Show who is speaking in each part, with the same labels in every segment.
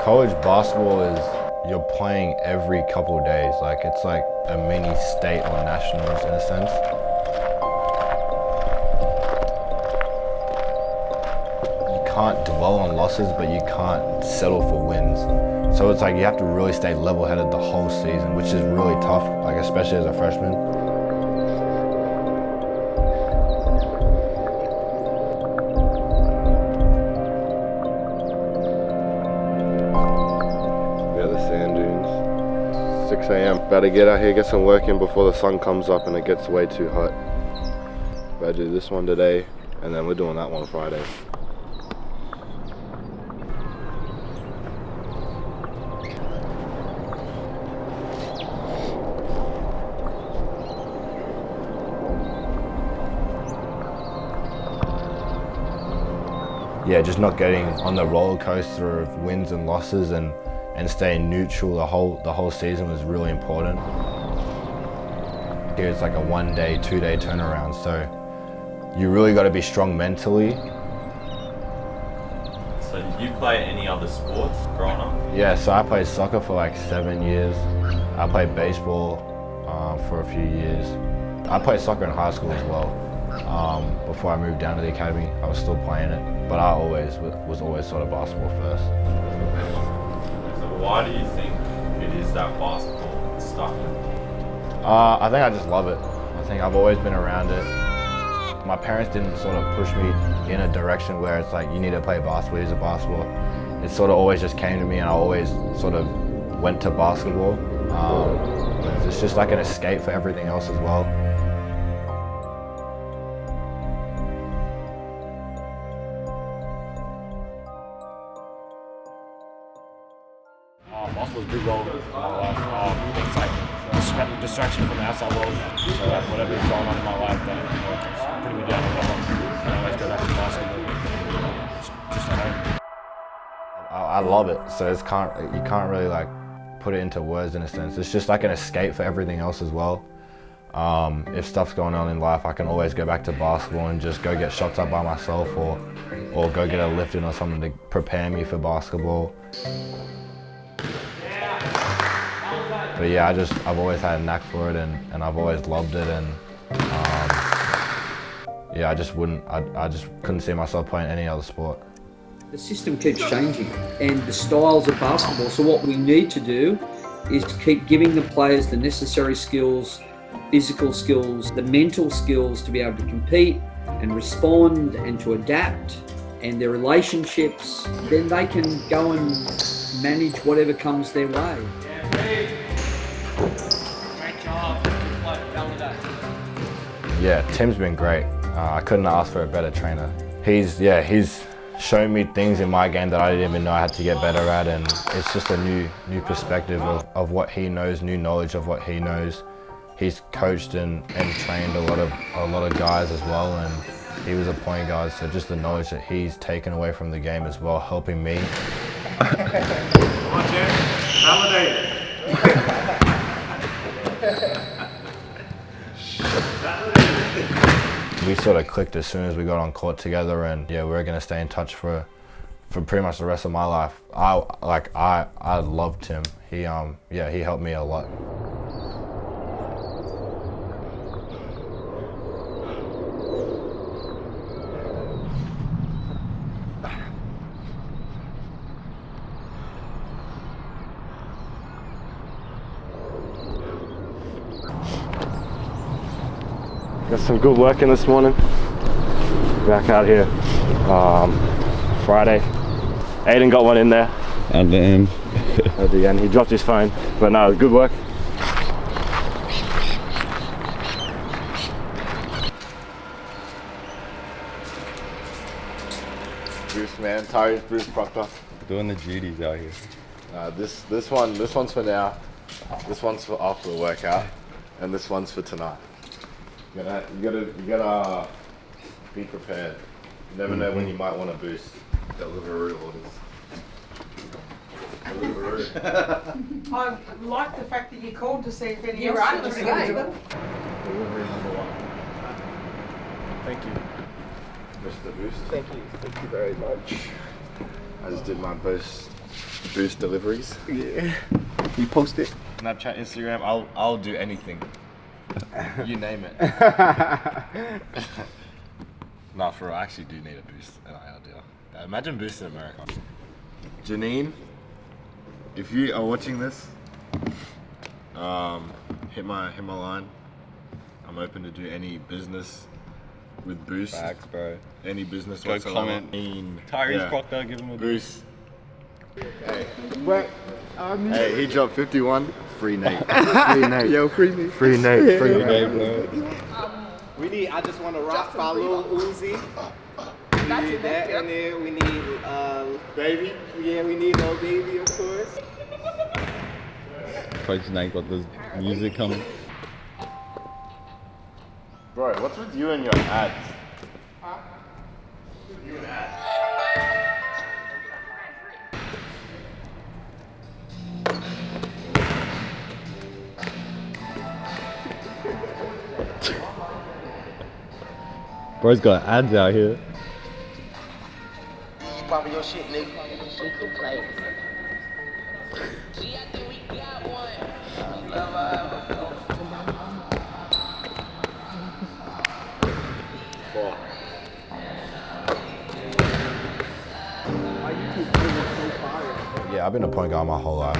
Speaker 1: College basketball is, you're playing every couple of days. Like, it's like a mini state or nationals in a sense. You can't dwell on losses, but you can't settle for wins. So it's like you have to really stay level-headed the whole season, which is really tough, like especially as a freshman. Sand dunes. 6 a.m. About to get out here, get some work in before the sun comes up and it gets way too hot. About to do this one today, and then we're doing that one Friday. Yeah, just not getting on the roller coaster of wins and losses and staying neutral the whole season was really important. Here it's like a 1 day, 2 day turnaround, so you really got to be strong mentally.
Speaker 2: So did you play any other sports growing up?
Speaker 1: Yeah, so I played soccer for like 7 years. I played baseball for a few years. I played soccer in high school as well. Before I moved down to the academy, I was still playing it, but I was always sort of basketball first.
Speaker 2: Why do you think it is that basketball stuck with you?
Speaker 1: I think I just love it. I think I've always been around it. My parents didn't sort of push me in a direction where it's like, you need to play basketball, use a basketball. It sort of always just came to me and I always sort of went to basketball. It's just like an escape for everything else as well.
Speaker 3: Basketball is a big role in my life. It's like distraction from the outside world. So like whatever is going on in my life, that it's putting me down or whatever, I always go back to basketball. Just at home.
Speaker 1: I love it. So you can't really like put it into words in a sense. It's just like an escape for everything else as well. If stuff's going on in life, I can always go back to basketball and just go get shots up by myself, or go get a lift in or something to prepare me for basketball. But yeah, I've always had a knack for it, and I've always loved it, and yeah, I just couldn't see myself playing any other sport.
Speaker 4: The system keeps changing and the styles of basketball, so what we need to do is keep giving the players the necessary skills, physical skills, the mental skills to be able to compete and respond and to adapt, and their relationships, then they can go and manage whatever comes their way.
Speaker 5: Great job. Validate.
Speaker 1: Yeah, Tim's been great. I couldn't ask for a better trainer. He's shown me things in my game that I didn't even know I had to get better at, and it's just a new perspective of what he knows, new knowledge of what he knows. He's coached and trained a lot of guys as well, and he was a point guard, so just the knowledge that he's taken away from the game as well, helping me.
Speaker 5: Come on, Jim. Validate it.
Speaker 1: We sort of clicked as soon as we got on court together, and yeah, we're gonna stay in touch for pretty much the rest of my life. I loved him. He helped me a lot. Got some good work in this morning. Back out here. Friday. Aiden got one in there.
Speaker 6: At the end.
Speaker 1: At the end. He dropped his phone. But no, good work. Bruce, man. Tyrese Proctor.
Speaker 6: Doing the duties out here.
Speaker 1: This one's for now. This one's for after the workout. And this one's for tonight. You gotta be prepared. You never know when you might want to boost. Delivery orders.
Speaker 7: I like the fact that you called to see if any
Speaker 8: You're
Speaker 7: else
Speaker 8: right,
Speaker 7: was
Speaker 8: that's
Speaker 7: going
Speaker 8: right.
Speaker 7: to them.
Speaker 1: Delivery number 1.
Speaker 3: Thank you.
Speaker 1: Mr. Boost.
Speaker 8: Thank you very much.
Speaker 1: I just did my boost Boost deliveries.
Speaker 6: Yeah. You post it?
Speaker 1: Snapchat, Instagram, I'll do anything. You name it. Nah, for real, I actually do need a boost NIL deal. Imagine Boost in America. Janine, if you are watching this, hit my line. I'm open to do any business with Boost.
Speaker 6: Facts, bro.
Speaker 1: Any business
Speaker 6: Go
Speaker 1: whatsoever.
Speaker 6: comment. Tyrese Proctor, give him a
Speaker 1: Boost. Hey.
Speaker 6: What?
Speaker 1: Hey, he dropped 51. Free Nate. Free Nate.
Speaker 6: Yo, free me.
Speaker 1: Free Nate. Free Nate.
Speaker 8: We need. I just want to rock by Lil Uzi. We need that, and then we need
Speaker 1: Baby.
Speaker 8: Yeah, we need Lil Baby, of course.
Speaker 6: Coach Nate got this music coming.
Speaker 1: Bro, what's with you and your ads?
Speaker 6: Bro's got ads out here.
Speaker 8: Popping your shit, nigga.
Speaker 9: We could play.
Speaker 1: Yeah, I've been a point guard my whole life.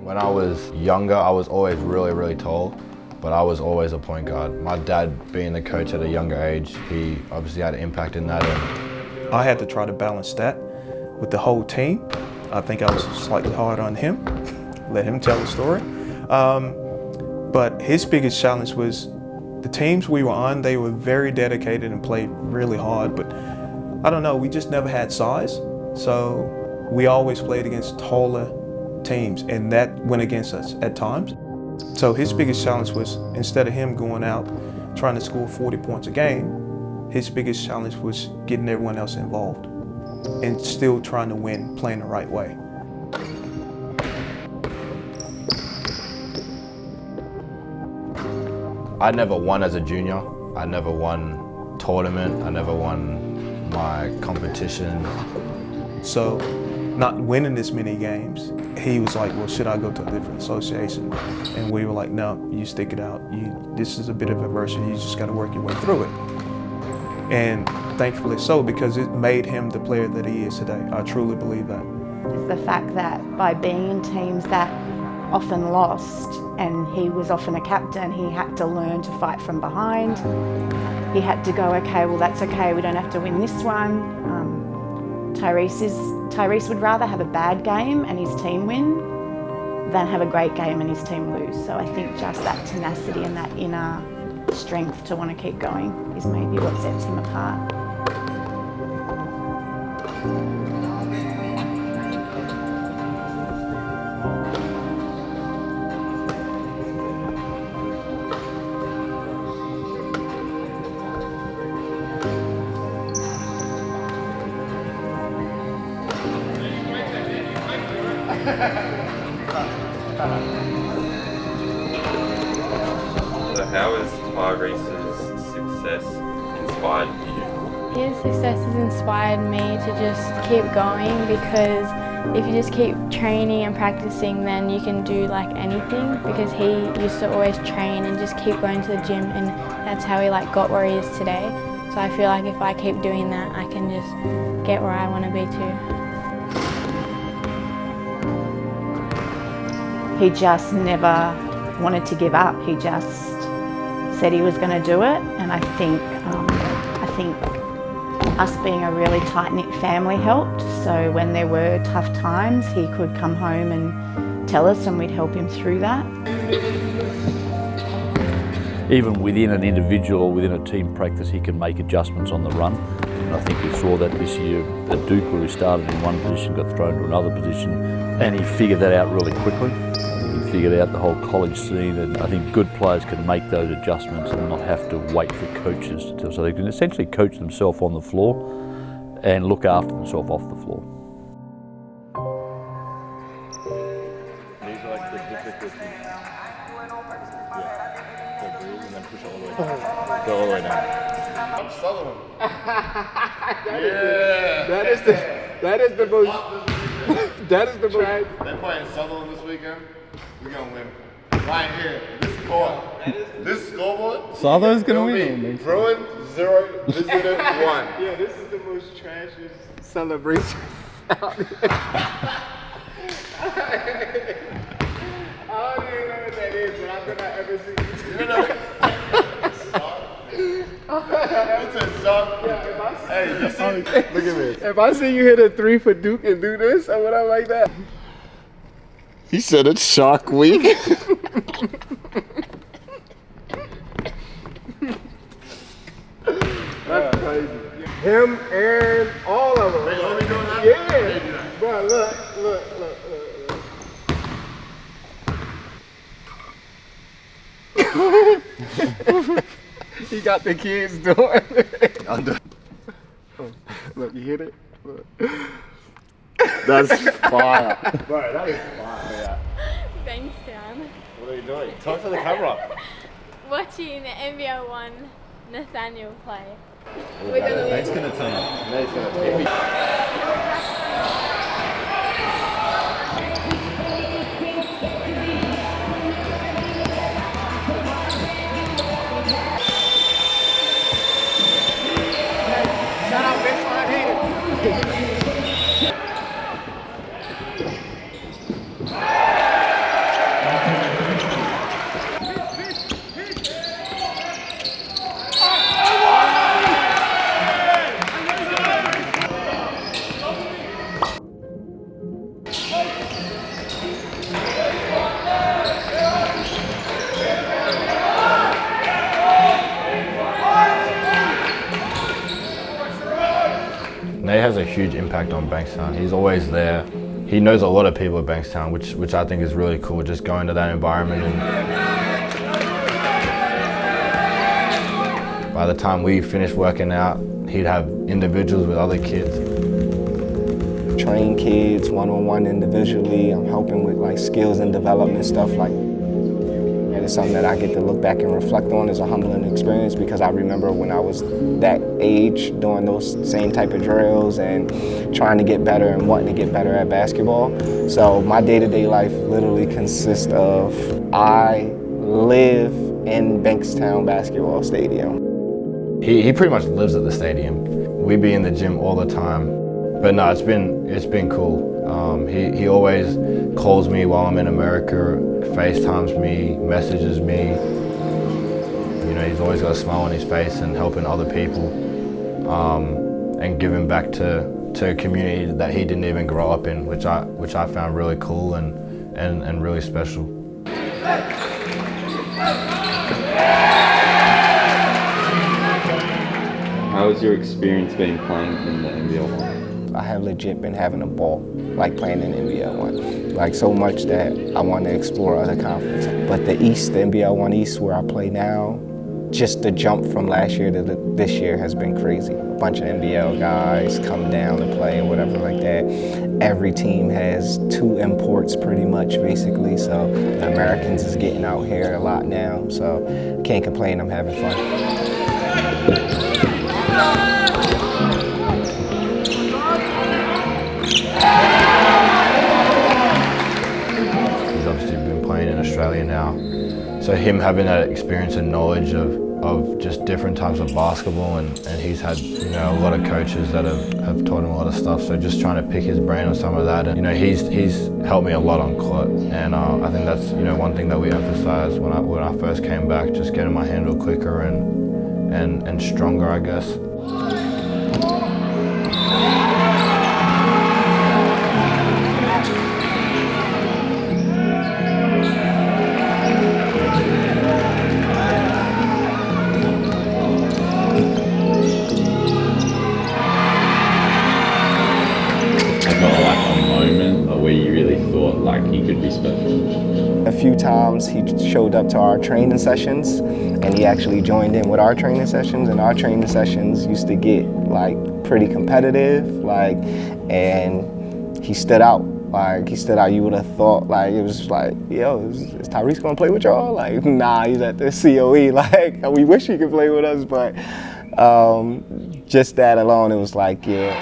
Speaker 1: When I was younger, I was always really, really tall, but I was always a point guard. My dad, being the coach at a younger age, he obviously had an impact in that.
Speaker 10: I had to try to balance that with the whole team. I think I was slightly hard on him, let him tell the story. But his biggest challenge was the teams we were on, they were very dedicated and played really hard, but I don't know, we just never had size. So we always played against taller teams, and that went against us at times. So his biggest challenge was, instead of him going out trying to score 40 points a game, his biggest challenge was getting everyone else involved and still trying to win, playing the right way.
Speaker 1: I never won as a junior. I never won tournament. I never won my competition.
Speaker 10: So not winning this many games, he was like, well, should I go to a different association? And we were like, no, you stick it out. This is a bit of adversity. You just got to work your way through it. And thankfully so, because it made him the player that he is today. I truly believe that.
Speaker 9: It's the fact that by being in teams that often lost, and he was often a captain, he had to learn to fight from behind. He had to go, okay, well, that's okay, we don't have to win this one. Tyrese would rather have a bad game and his team win than have a great game and his team lose. So I think just that tenacity and that inner strength to want to keep going is maybe what sets him apart.
Speaker 2: So how has Tyrese's success inspired you?
Speaker 11: His success has inspired me to just keep going, because if you just keep training and practicing, then you can do like anything, because he used to always train and just keep going to the gym, and that's how he got where he is today. So I feel like if I keep doing that, I can just get where I want to be too.
Speaker 9: He just never wanted to give up. He just said he was going to do it, and I think us being a really tight-knit family helped. So when there were tough times, he could come home and tell us, and we'd help him through that.
Speaker 12: Even within an individual or within a team practice, he can make adjustments on the run. And I think we saw that this year at Duke, where he started in one position, got thrown to another position, and he figured that out really quickly. He figured out the whole college scene, and I think good players can make those adjustments and not have to wait for coaches to tell. So they can essentially coach themselves on the floor and look after themselves off the floor.
Speaker 3: These are like the difficult things. Yeah. So breathe and then push all the way down. Go all the way down.
Speaker 1: I'm Sutherland.
Speaker 8: That is the That is the most. That is the most.
Speaker 13: They're playing Sutherland this weekend. We're gonna win. Right here, this court, this scoreboard.
Speaker 6: Sutherland's gonna win.
Speaker 13: Bruin 0, Visitor 1.
Speaker 8: Yeah, this is the most trashiest celebration out here. I don't even know what that is, but I've never ever seen it.
Speaker 13: You know? It's a sock. Hey, you see? Look at this.
Speaker 8: If I see you hit a 3 for Duke and do this, I would have like that.
Speaker 13: He said it's Shark Week.
Speaker 8: That's crazy. Him and all of them.
Speaker 13: They only doing that?
Speaker 8: Yeah. Bro, look. He got the kids doing it. Look, you hit it? Look.
Speaker 13: That's fire. Bro, that is fire.
Speaker 11: Bankstown.
Speaker 13: What are you doing? Talk to the camera.
Speaker 11: Watching the NBL 1 Nathaniel play.
Speaker 6: Nate's gonna turn up.
Speaker 8: Shout out Baseline Hater.
Speaker 1: Nate has a huge impact on Bankstown. He's always there. He knows a lot of people at Bankstown, which I think is really cool, just going to that environment. And by the time we finished working out, he'd have individuals with other kids.
Speaker 14: Train kids one-on-one individually. I'm helping with like skills and development stuff like. It's something that I get to look back and reflect on as a humbling experience because I remember when I was that age doing those same type of drills and trying to get better and wanting to get better at basketball. So my day-to-day life literally consists of I live in Bankstown Basketball Stadium.
Speaker 1: He pretty much lives at the stadium. We be in the gym all the time. But no, it's been cool. He always calls me while I'm in America, FaceTimes me, messages me. You know, he's always got a smile on his face and helping other people and giving back to a community that he didn't even grow up in, which I found really cool and really special.
Speaker 2: How has your experience been playing in the NBL 1?
Speaker 14: I have legit been having a ball, like playing in NBL 1. Like so much that I want to explore other conferences. But the East, the NBL 1 East where I play now, just the jump from last year to this year has been crazy. A bunch of NBL guys come down to play or whatever like that. Every team has 2 imports pretty much basically, so the Americans is getting out here a lot now, so can't complain, I'm having fun.
Speaker 1: He's obviously been playing in Australia now, so him having that experience and knowledge of just different types of basketball, and he's had, you know, a lot of coaches that have taught him a lot of stuff, so just trying to pick his brain on some of that. And you know, he's helped me a lot on court, and I think that's, you know, one thing that we emphasized when I first came back, just getting my handle quicker and stronger, I guess.
Speaker 14: A few times he showed up to our training sessions and he actually joined in with our training sessions, and our training sessions used to get like pretty competitive, like, and he stood out. Like, he stood out. You would have thought, like, it was like, yo, is Tyrese gonna play with y'all? Like, nah, he's at the COE. Like, we wish he could play with us, but just that alone, it was like, yeah.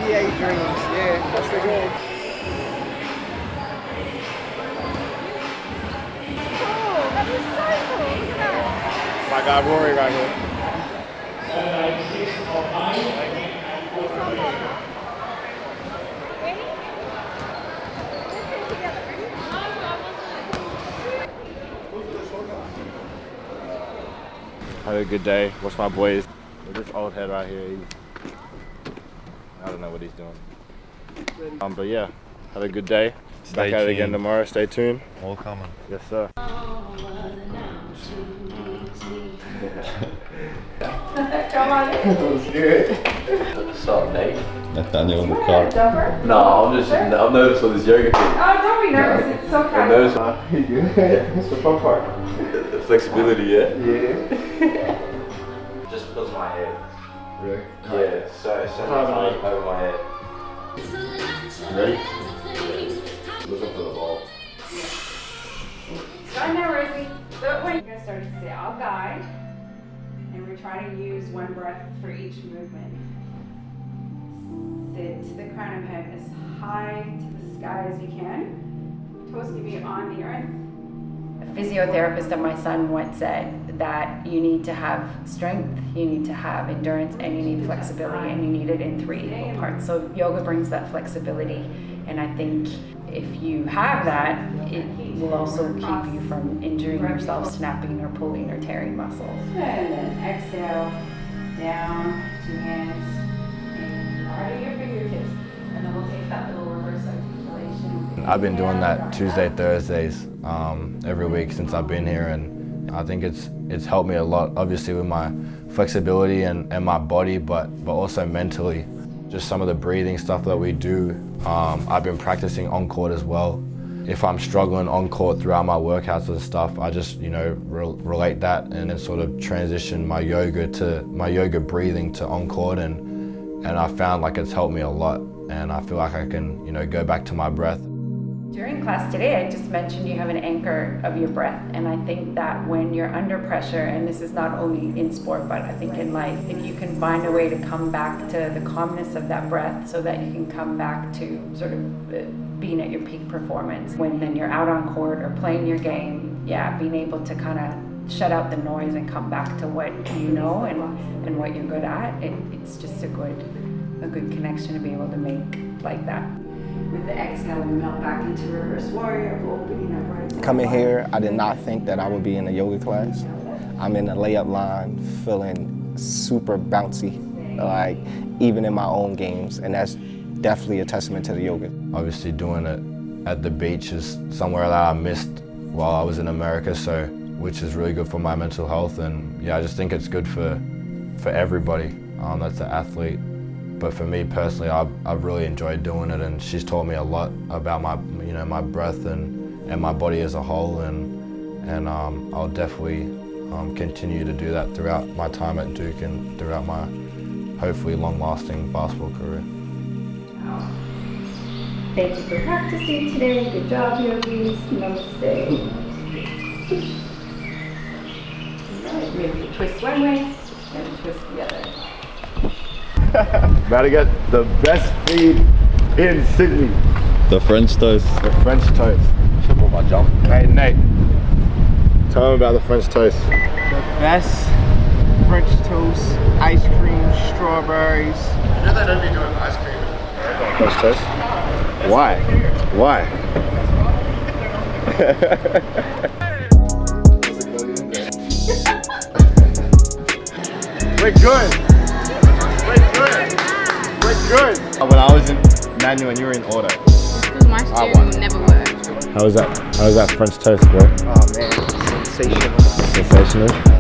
Speaker 8: NBA dreams, yeah, that's the goal.
Speaker 11: Cool, that was so cool. Look at that.
Speaker 8: My guy Rory right here.
Speaker 1: Had a good day. Watch my boys. This old head right here, I don't know what he's doing. But yeah, had a good day. Back at it again tomorrow. Stay tuned.
Speaker 6: All coming.
Speaker 1: Yes, sir.
Speaker 11: Come on.
Speaker 6: That was good.
Speaker 12: What's up, Nate?
Speaker 6: Nathaniel in the car.
Speaker 12: No, I'm nervous for this yoga thing.
Speaker 11: Oh, don't be nervous. It's so
Speaker 12: I'm nervous.
Speaker 6: You good? It's the fun part.
Speaker 12: The flexibility, yeah?
Speaker 6: Yeah.
Speaker 12: Just because of my head.
Speaker 6: Really?
Speaker 12: Yeah, so tight over my head.
Speaker 6: Ready? Looking for the ball.
Speaker 9: Right now, Rosie. We're going to start to say, I'll guide. And we're trying to use one breath for each movement. Sit to the crown of head as high to the sky as you can. Toes can be on the earth. A physiotherapist of my son once said that you need to have strength, you need to have endurance, and you need flexibility, and you need it in 3 equal parts. So yoga brings that flexibility, and I think if you have that, it will also keep you from injuring yourself, snapping or pulling or tearing muscles. And then exhale, down, 2 hands, and right at your fingertips. And then we'll take that little reverse articulation. I've been doing that Tuesday, Thursdays every week since I've been here, and I think it's helped me a lot, obviously with my flexibility and my body, but also mentally. Just some of the breathing stuff that we do, I've been practicing on court as well. If I'm struggling on court throughout my workouts and stuff, I just, relate that and then sort of transition my yoga breathing to on court, and I found like it's helped me a lot, and I feel like I can, go back to my breath. During class today, I just mentioned you have an anchor of your breath, and I think that when you're under pressure, and this is not only in sport, but I think in life, if you can find a way to come back to the calmness of that breath so that you can come back to sort of being at your peak performance. When then you're out on court or playing your game, being able to kind of shut out the noise and come back to what you know and what you're good at, it's just a good connection to be able to make like that. With the exhale, we melt back into reverse warrior, opening up right side.
Speaker 14: Coming here, I did not think that I would be in a yoga class. I'm in the layup line feeling super bouncy, like even in my own games, and that's definitely a testament to the yoga. Obviously doing it at the beach is somewhere that I missed while I was in America, which is really good for my mental health, and I just think it's good for everybody that's an athlete. But for me personally, I've really enjoyed doing it, and she's taught me a lot about my breath and my body as a whole, and I'll definitely continue to do that throughout my time at Duke and throughout my hopefully long-lasting basketball career.
Speaker 9: Thank you for practicing today. Good job, yogis. Namaste. Right, maybe twist one way and twist the other.
Speaker 1: About to get the best feed in Sydney.
Speaker 6: The French toast.
Speaker 1: The French toast.
Speaker 12: Should put my jump.
Speaker 1: Hey Nate, tell them about the French toast.
Speaker 8: The best toast, ice cream, strawberries.
Speaker 13: You know they don't be doing ice cream in
Speaker 6: French toast? Why? Why?
Speaker 13: We're good. We're good. We're good. When I was in manual and you were in auto.
Speaker 11: Because my steering never worked.
Speaker 6: How was that? How was that French toast, bro?
Speaker 8: Oh man, sensational.
Speaker 6: Sensational.